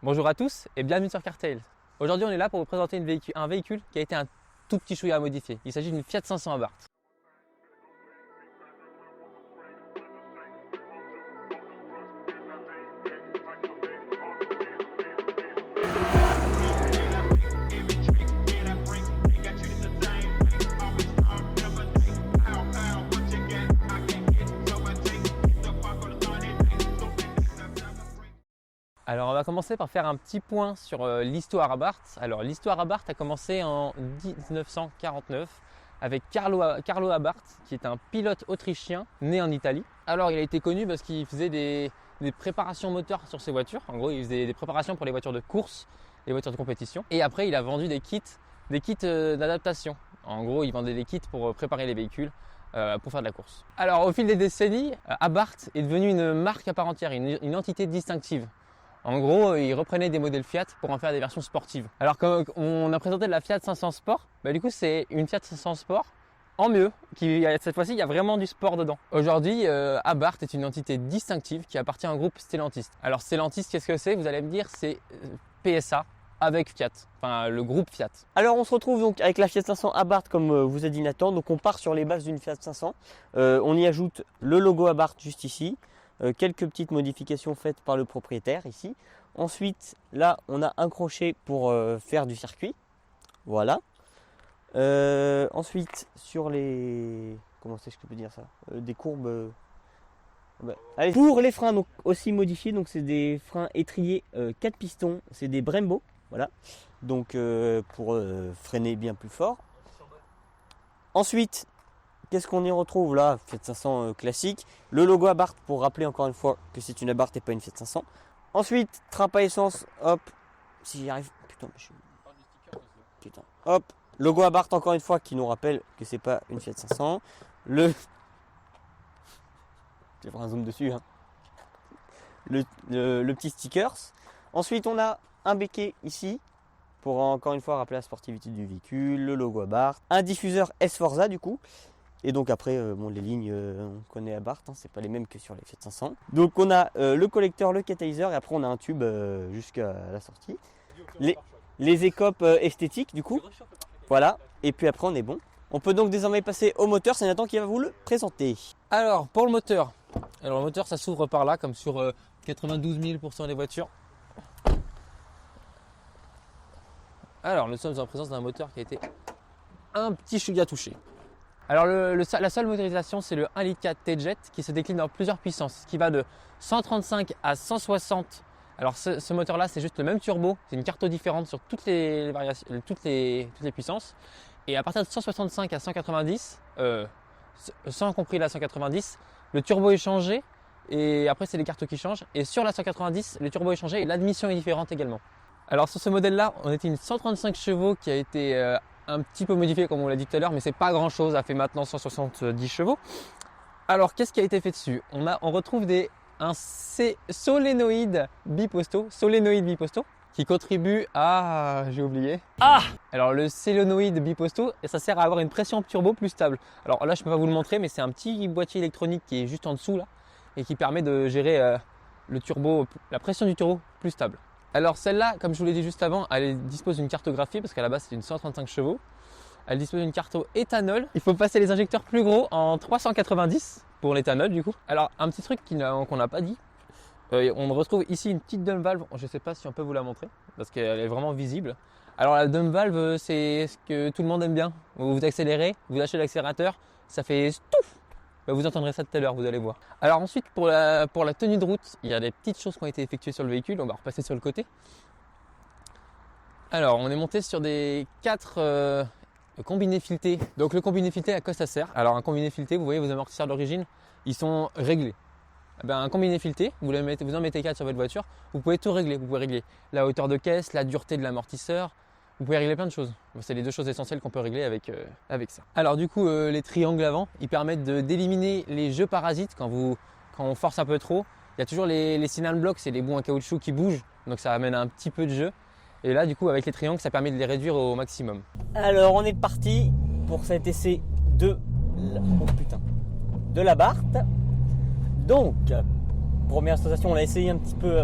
Bonjour à tous et bienvenue sur Cartail. Aujourd'hui on est là pour vous présenter un véhicule qui a été un tout petit chouïa modifié. Il s'agit d'une Fiat 500 Abarth. Alors on va commencer par faire un petit point sur l'histoire Abarth. Alors l'histoire Abarth a commencé en 1949 avec Carlo Abarth qui est un pilote autrichien né en Italie. Alors il a été connu parce qu'il faisait des préparations moteurs sur ses voitures. En gros il faisait des préparations pour les voitures de course, les voitures de compétition. Et après il a vendu des kits d'adaptation. En gros il vendait des kits pour préparer les véhicules pour faire de la course. Alors au fil des décennies, Abarth est devenu une marque à part entière, une entité distinctive. En gros, ils reprenaient des modèles Fiat pour en faire des versions sportives. Alors quand on a présenté la Fiat 500 Sport, du coup c'est une Fiat 500 Sport en mieux. Cette fois-ci, il y a vraiment du sport dedans. Aujourd'hui, Abarth est une entité distinctive qui appartient au groupe Stellantis. Alors Stellantis, qu'est-ce que c'est? Vous allez me dire, c'est PSA avec Fiat, enfin le groupe Fiat. Alors on se retrouve donc avec la Fiat 500 Abarth comme vous a dit Nathan. Donc on part sur les bases d'une Fiat 500. On y ajoute le logo Abarth juste ici. Quelques petites modifications faites par le propriétaire ici. Ensuite, là, on a un crochet pour faire du circuit. Voilà. Ensuite, sur les... Comment est-ce que je peux dire ça? Des courbes... Allez. Pour les freins, donc aussi modifiés, donc c'est des freins étriers 4 pistons. C'est des Brembo. Voilà. Donc, pour freiner bien plus fort. Ensuite... Qu'est-ce qu'on y retrouve là? Fiat 500 classique. Le logo Abarth pour rappeler encore une fois que c'est une Abarth et pas une Fiat 500. Ensuite, trappe à essence, hop. Si j'y arrive. Putain. Hop. Logo Abarth encore une fois qui nous rappelle que c'est pas une Fiat 500. Je vais faire un zoom dessus. Hein. Le petit stickers. Ensuite, on a un béquet ici pour encore une fois rappeler la sportivité du véhicule. Le logo Abarth. Un diffuseur S-Forza du coup. Et donc après, les lignes, on connaît Abarth, hein, c'est pas les mêmes que sur les Fiat 500. Donc on a le collecteur, le catalyseur, et après on a un tube jusqu'à la sortie. Les écopes esthétiques du coup. Voilà, et puis après on est bon. On peut donc désormais passer au moteur, c'est Nathan qui va vous le présenter. Alors pour le moteur, ça s'ouvre par là comme sur 92 000% des voitures. Alors nous sommes en présence d'un moteur qui a été un petit chouïa touché. Alors la seule motorisation c'est le 1,4 litre T-Jet qui se décline dans plusieurs puissances, qui va de 135 à 160. Alors ce moteur là c'est juste le même turbo, c'est une carte différente sur toutes les variations, toutes les puissances. Et à partir de 165 à 190, sans compris la 190, le turbo est changé et après c'est les cartes qui changent. Et sur la 190, le turbo est changé et l'admission est différente également. Alors sur ce modèle là, on était une 135 chevaux qui a été un petit peu modifié comme on l'a dit tout à l'heure, mais c'est pas grand chose, ça fait maintenant 170 chevaux. Alors qu'est-ce qui a été fait dessus? On retrouve un solénoïde biposto qui contribue à... j'ai oublié. Alors le solénoïde biposto, ça sert à avoir une pression turbo plus stable. Alors là je peux pas vous le montrer, mais c'est un petit boîtier électronique qui est juste en dessous là et qui permet de gérer le turbo, la pression du turbo plus stable. Alors celle-là, comme je vous l'ai dit juste avant, elle dispose d'une carte graphiée parce qu'à la base c'est une 135 chevaux. Elle dispose d'une carte au éthanol. Il faut passer les injecteurs plus gros en 390 pour l'éthanol du coup. Alors un petit truc qu'on n'a pas dit, on retrouve ici une petite dump valve. Je ne sais pas si on peut vous la montrer parce qu'elle est vraiment visible. Alors la dump valve c'est ce que tout le monde aime bien. Vous accélérez, vous lâchez l'accélérateur, ça fait stouf. Vous entendrez ça tout à l'heure, vous allez voir. Alors ensuite, pour la tenue de route, il y a des petites choses qui ont été effectuées sur le véhicule. On va repasser sur le côté. Alors, on est monté sur des 4 combinés filetés. Donc le combiné fileté, à quoi ça sert? Alors un combiné fileté, vous voyez vos amortisseurs d'origine, ils sont réglés. Un combiné fileté, vous en mettez 4 sur votre voiture, vous pouvez tout régler. Vous pouvez régler la hauteur de caisse, la dureté de l'amortisseur. Vous pouvez régler plein de choses. C'est les 2 choses essentielles qu'on peut régler avec ça. Alors du coup, les triangles avant, ils permettent d'éliminer les jeux parasites quand on force un peu trop. Il y a toujours les signal blocks, c'est les bouts en caoutchouc qui bougent, donc ça amène un petit peu de jeu. Et là, du coup, avec les triangles, ça permet de les réduire au maximum. Alors on est parti pour cet essai de l'Abarth. Donc, première sensation, on a essayé un petit peu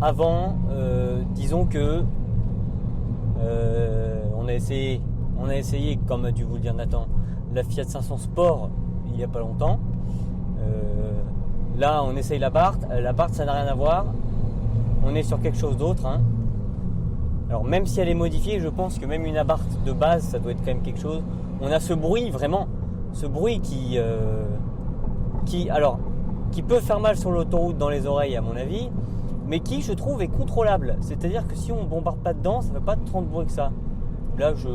avant, disons que on a essayé, comme a dû vous le dire Nathan, la Fiat 500 Sport il n'y a pas longtemps. Là, on essaye l'Abarth. L'Abarth, ça n'a rien à voir. On est sur quelque chose d'autre. Hein. Alors, même si elle est modifiée, je pense que même une Abarth de base, ça doit être quand même quelque chose. On a ce bruit, vraiment, ce bruit qui peut faire mal sur l'autoroute dans les oreilles, à mon avis, mais qui, je trouve, est contrôlable. C'est-à-dire que si on ne bombarde pas dedans, ça ne fait pas tant de bruit que ça. Là, je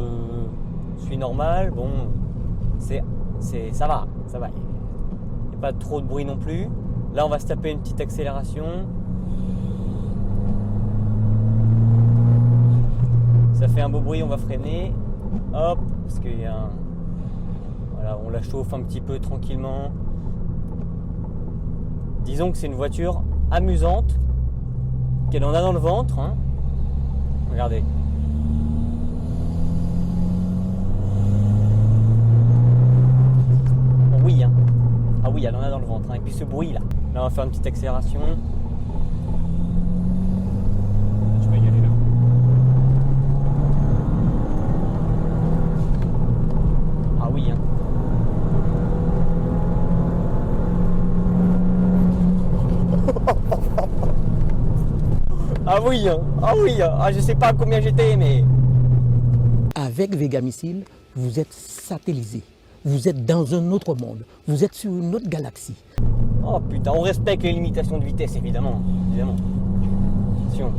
suis normal. Bon, ça va. Il n'y a pas trop de bruit non plus. Là, on va se taper une petite accélération. Ça fait un beau bruit, on va freiner. Hop, parce qu'il y a un... Voilà, on la chauffe un petit peu tranquillement. Disons que c'est une voiture amusante, qu'elle en a dans le ventre. Hein. Regardez. Oui, hein. Ah oui, elle en a dans le ventre. Hein. Et puis ce bruit là. Là, on va faire une petite accélération. Tu vas y aller là. Ah oui, hein. Ah oui, hein. Ah oui, hein. Ah, je sais pas à combien j'étais, mais... Avec Vegamissile, vous êtes satellisé. Vous êtes dans un autre monde. Vous êtes sur une autre galaxie. Oh putain, on respecte les limitations de vitesse, évidemment. Attention.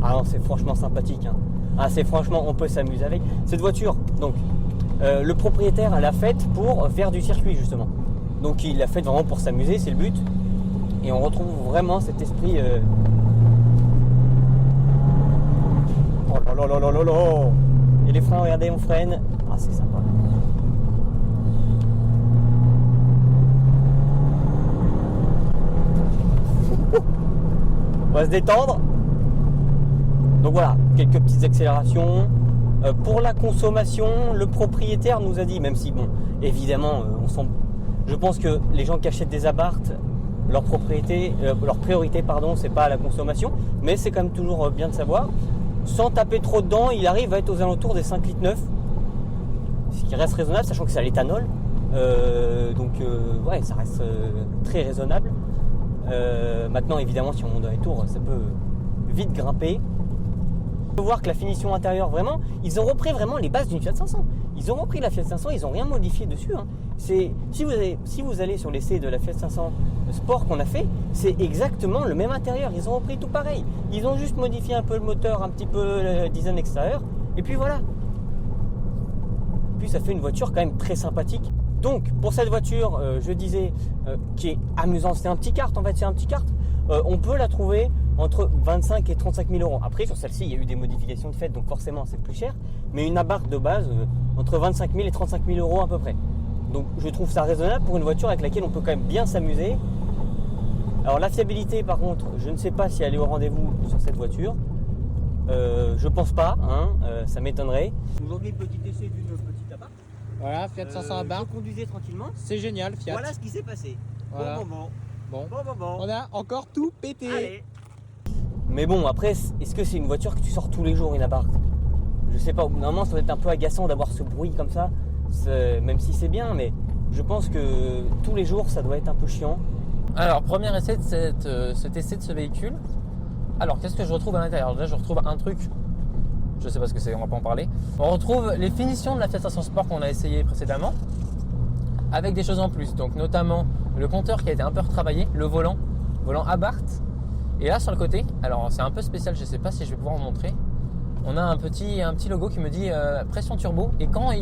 Ah non, c'est franchement sympathique. Hein. Ah, c'est franchement, on peut s'amuser avec. Cette voiture, donc, le propriétaire l'a faite pour faire du circuit, justement. Donc, il l'a faite vraiment pour s'amuser, c'est le but. Et on retrouve vraiment cet esprit... Oh là là là là là là. Et les freins, regardez, on freine. Ah, c'est sympa. On va se détendre. Donc voilà, quelques petites accélérations. Pour la consommation, le propriétaire nous a dit, même si bon, évidemment, je pense que les gens qui achètent des Abarth, leur priorité, c'est pas la consommation, mais c'est quand même toujours bien de savoir. Sans taper trop dedans, il arrive à être aux alentours des 5,9 litres, ce qui reste raisonnable, sachant que c'est à l'éthanol. Ouais, ça reste très raisonnable. Maintenant, évidemment, si on monte dans les tours, ça peut vite grimper. On peut voir que la finition intérieure, vraiment, ils ont repris vraiment les bases d'une Fiat 500. Ils ont repris la Fiat 500, ils n'ont rien modifié dessus. Hein. Si vous allez sur l'essai de la Fiat 500 Sport qu'on a fait, c'est exactement le même intérieur. Ils ont repris tout pareil. Ils ont juste modifié un peu le moteur, un petit peu le design extérieur. Et puis voilà. Puis ça fait une voiture quand même très sympathique. Donc pour cette voiture, je disais, qui est amusante, c'est un petit kart en fait, on peut la trouver entre 25 et 35 000 euros. Après sur celle-ci, il y a eu des modifications de fait, donc forcément c'est plus cher. Mais une Abarth de base, entre 25 000 et 35 000 euros à peu près. Donc je trouve ça raisonnable pour une voiture avec laquelle on peut quand même bien s'amuser. Alors la fiabilité par contre, je ne sais pas si elle est au rendez-vous sur cette voiture. Je pense pas, hein, ça m'étonnerait. Aujourd'hui le petit essai d'une petite Abarth. Voilà, Fiat 500 Abarth. Je conduisais tranquillement. C'est génial, Fiat. Voilà ce qui s'est passé. Voilà. Bon moment. On a encore tout pété. Allez. Mais bon, après, est-ce que c'est une voiture que tu sors tous les jours, une Abarth? Je sais pas. Normalement, ça doit être un peu agaçant d'avoir ce bruit comme ça. Même si c'est bien, mais je pense que tous les jours, ça doit être un peu chiant. Alors, premier essai de cet essai de ce véhicule. Alors, qu'est-ce que je retrouve à l'intérieur? Déjà, je retrouve un truc. Je sais pas ce que c'est, on va pas en parler. On retrouve les finitions de la Fiat 500 Sport qu'on a essayé précédemment, avec des choses en plus. Donc, notamment le compteur qui a été un peu retravaillé, le volant Abarth. Et là, sur le côté, alors c'est un peu spécial, je sais pas si je vais pouvoir vous montrer. On a un petit logo qui me dit pression turbo et quand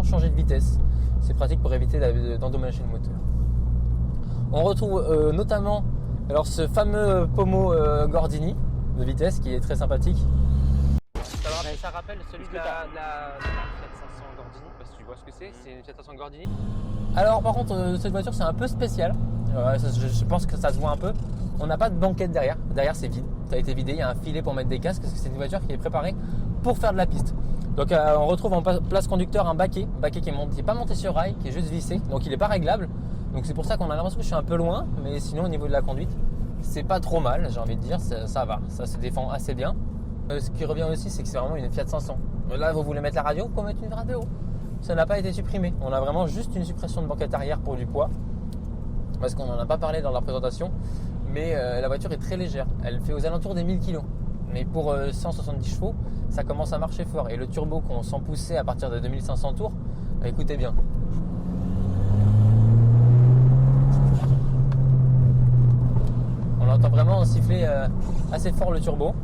changer de vitesse. C'est pratique pour éviter d'endommager le moteur. On retrouve notamment alors ce fameux pommeau Gordini de vitesse qui est très sympathique. Ça rappelle celui de la Fiat 500 Gordini, parce que tu vois ce que c'est une Fiat 500 Gordini. Alors par contre cette voiture c'est un peu spécial, je pense que ça se voit un peu. On n'a pas de banquette derrière c'est vide, ça a été vidé, il y a un filet pour mettre des casques parce que c'est une voiture qui est préparée pour faire de la piste. Donc on retrouve en place conducteur un baquet qui n'est pas monté sur rail, qui est juste vissé, donc il n'est pas réglable. Donc c'est pour ça qu'on a l'impression que je suis un peu loin, mais sinon au niveau de la conduite c'est pas trop mal, j'ai envie de dire, ça va, ça se défend assez bien. Ce qui revient aussi, c'est que c'est vraiment une Fiat 500. Là, vous voulez mettre la radio, vous pouvez mettre une radio. Ça n'a pas été supprimé. On a vraiment juste une suppression de banquette arrière pour du poids. Parce qu'on n'en a pas parlé dans la présentation. Mais la voiture est très légère. Elle fait aux alentours des 1000 kg. Mais pour 170 chevaux, ça commence à marcher fort. Et le turbo qu'on sent pousser à partir de 2500 tours, écoutez bien. On entend vraiment siffler assez fort le turbo.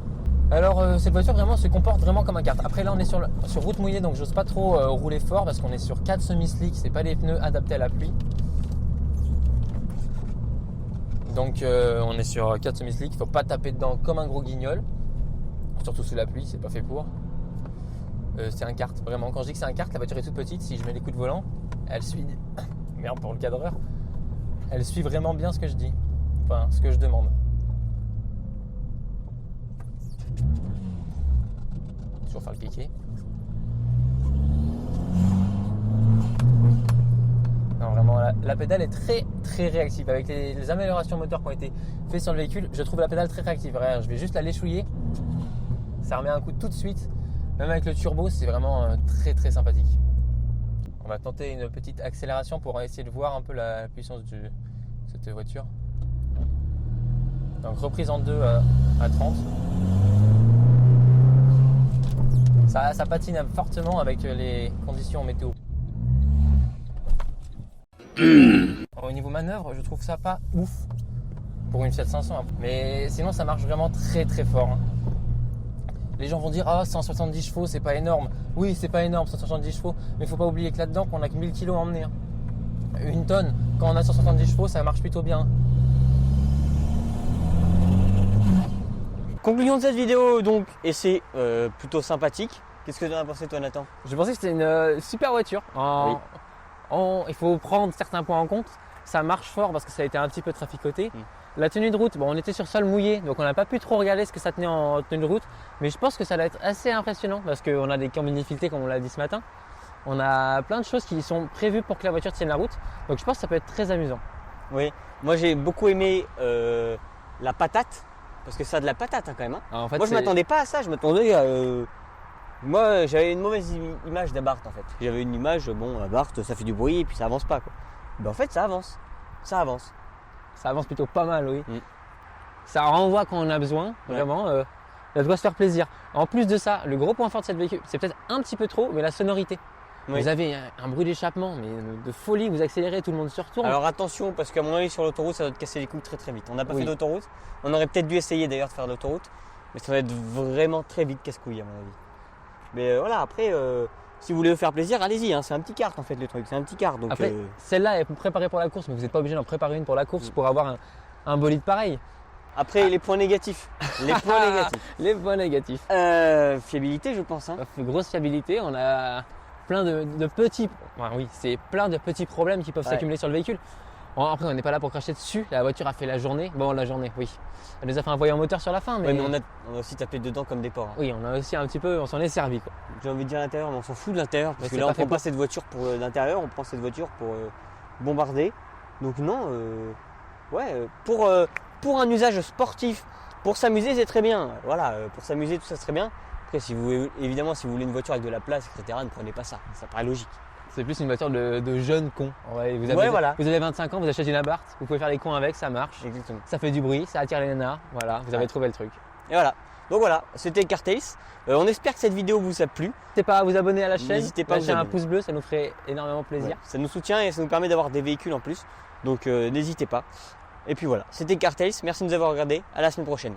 Alors cette voiture vraiment se comporte vraiment comme un kart. Après là on est sur route mouillée, donc j'ose pas trop rouler fort parce qu'on est sur 4 semi-slick, c'est pas des pneus adaptés à la pluie. Donc on est sur 4 semi-slick, il faut pas taper dedans comme un gros guignol. Surtout sous la pluie, c'est pas fait pour. C'est un kart, vraiment. Quand je dis que c'est un kart, la voiture est toute petite. Si je mets les coups de volant, elle suit. Merde pour le cadreur. Elle suit vraiment bien ce que je dis. Enfin, ce que je demande. Toujours faire le piqué. Non, vraiment, la pédale est très très réactive. Avec les améliorations moteurs qui ont été faites sur le véhicule, je trouve la pédale très réactive. Regarde, je vais juste la léchouiller. Ça remet un coup tout de suite. Même avec le turbo, c'est vraiment très très sympathique. On va tenter une petite accélération pour essayer de voir un peu la puissance de cette voiture. Donc reprise en 2 à 30. Ça patine fortement avec les conditions météo. Au niveau manœuvre, je trouve ça pas ouf pour une Fiat 500. Mais sinon, ça marche vraiment très très fort. Les gens vont dire ah 170 chevaux c'est pas énorme. Oui c'est pas énorme 170 chevaux, mais il faut pas oublier que là-dedans qu'on a que 1000 kg à emmener. Une tonne, quand on a 170 chevaux ça marche plutôt bien. Conclusion de cette vidéo donc, et c'est plutôt sympathique. Qu'est-ce que tu en as pensé toi Nathan? Je pensais que c'était une super voiture. Il faut prendre certains points en compte. Ça marche fort parce que ça a été un petit peu traficoté. La tenue de route, bon, on était sur sol mouillé, donc on n'a pas pu trop regarder ce que ça tenait en tenue de route. Mais je pense que ça va être assez impressionnant parce qu'on a des combini filetés comme on l'a dit ce matin. On a plein de choses qui sont prévues pour que la voiture tienne la route. Donc je pense que ça peut être très amusant. Oui, moi j'ai beaucoup aimé la patate. Parce que ça a de la patate quand même. Alors, en fait, moi je m'attendais pas à ça, je m'attendais à... Moi j'avais une mauvaise image d'Abarth en fait. J'avais une image, bon Abarth ça fait du bruit et puis ça avance pas quoi. Ben, en fait ça avance. Ça avance. Ça avance plutôt pas mal, oui. Ça renvoie quand on a besoin, vraiment. Ça doit se faire plaisir. En plus de ça, le gros point fort de cette véhicule, c'est peut-être un petit peu trop, mais la sonorité. Oui. Vous avez un bruit d'échappement, mais de folie, vous accélérez, tout le monde se retourne. Alors attention, parce qu'à mon avis sur l'autoroute, ça va te casser les couilles très très vite. On n'a pas fait d'autoroute. On aurait peut-être dû essayer d'ailleurs de faire de l'autoroute, mais ça va être vraiment très vite casse-couille à mon avis. Mais voilà, après, si vous voulez vous faire plaisir, allez-y, hein, c'est un petit kart en fait le truc, c'est un petit kart. Donc, après, celle-là est préparée pour la course, mais vous n'êtes pas obligé d'en préparer une pour la course pour avoir un bolide pareil. Après, les points négatifs. Les points négatifs. Les points négatifs. Fiabilité, je pense. Hein. Grosse fiabilité, on a plein de petits... oui, c'est plein de petits problèmes qui peuvent s'accumuler sur le véhicule. Après, on n'est pas là pour cracher dessus. La voiture a fait la journée. Bon, la journée, oui. Elle nous a fait un voyant moteur sur la fin. Mais, mais on a aussi tapé dedans comme des porcs. Hein. Oui, on a aussi un petit peu, on s'en est servi. Quoi. J'ai envie de dire l'intérieur, mais on s'en fout de l'intérieur. Parce que là, on ne prend pas cette voiture pour l'intérieur, on prend cette voiture pour bombarder. Donc non, pour un usage sportif, pour s'amuser, c'est très bien. Voilà, pour s'amuser, tout ça, c'est très bien. Après, si vous voulez une voiture avec de la place, etc., ne prenez pas ça. Ça paraît logique. C'est plus une voiture de jeunes cons. Vous avez 25 ans, vous achetez une Abarth, vous pouvez faire les cons avec, ça marche. Exactement. Ça fait du bruit, ça attire les nanas. Voilà, vous avez trouvé le truc. Et voilà. Donc voilà, c'était Cartales. On espère que cette vidéo vous a plu. N'hésitez pas à vous abonner à la chaîne. N'hésitez pas à lâcher un pouce bleu, ça nous ferait énormément plaisir. Ouais, ça nous soutient et ça nous permet d'avoir des véhicules en plus. Donc n'hésitez pas. Et puis voilà, c'était Cartales. Merci de nous avoir regardés. À la semaine prochaine.